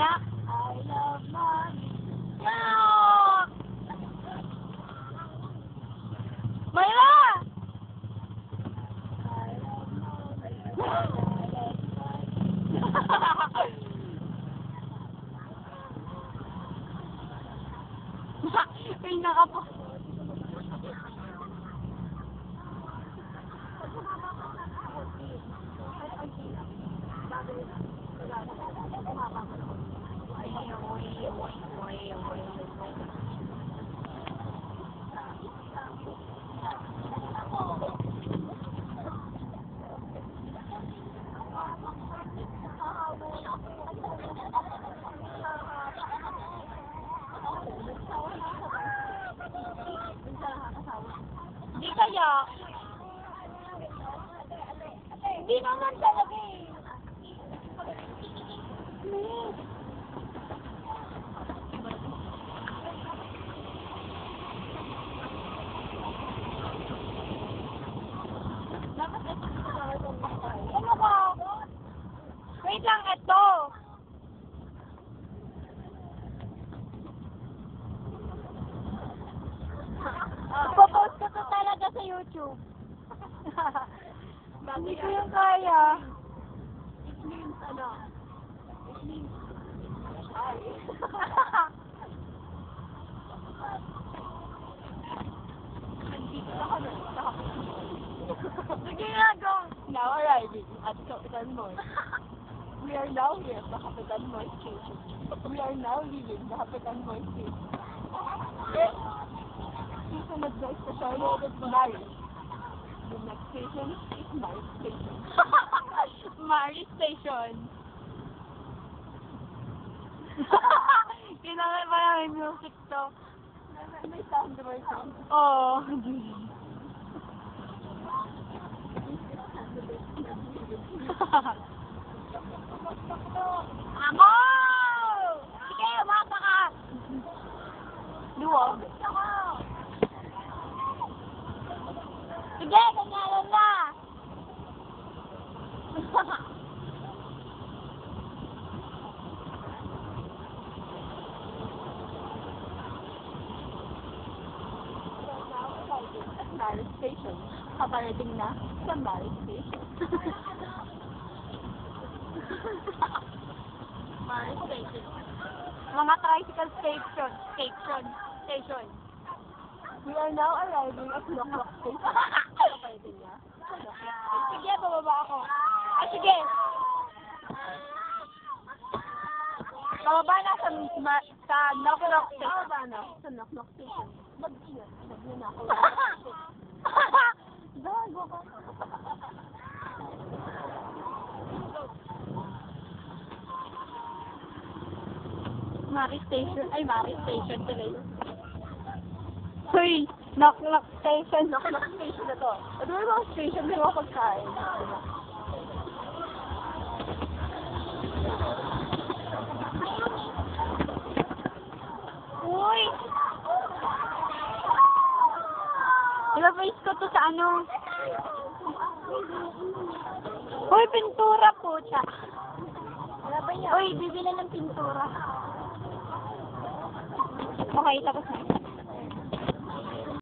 Anak, I love mommy. No! Mayra! I love mommy. Ay, nakapo. Di kaya? Hindi naman talaga eh. Ano ba? Wait lang, ito. Popost ko to talaga sa YouTube. Hindi ko yung kaya. It means ano? It means ay. Sige nga, go. Now arriving at Capitan Mall. We are now here at the Capitan Mall Station. We are now leaving the Capitan Mall Station. Susunod na station is Mari. The next station is Mari Station. Mari Station. Kailangan pa lang yung music to. May sound version. Oo. Amo! Sige, umapa ka! Luwa. Sige, kanyalan na! Mari Station. Kaparating na sa Mari Station. Mari Station. Mga tricycle station. Station. We are now arriving at Lock Station. Kaparating na. Sige, bababa ako. Ay, sige. Bababa na sa Knock Station. Bababa na sa Knock Station. Mag-ingat. Mag-ingat ako. Gago ka. Mari Station. Ay, Mari Station tuloy. Hoy, Knock Station. Knock Station na to. Ano yung mga station? May mga pagkain. Uy! Ilabase ko to sa ano? Uy, pintura po siya. Uy, bibili ng pintura. Okay, tapos na.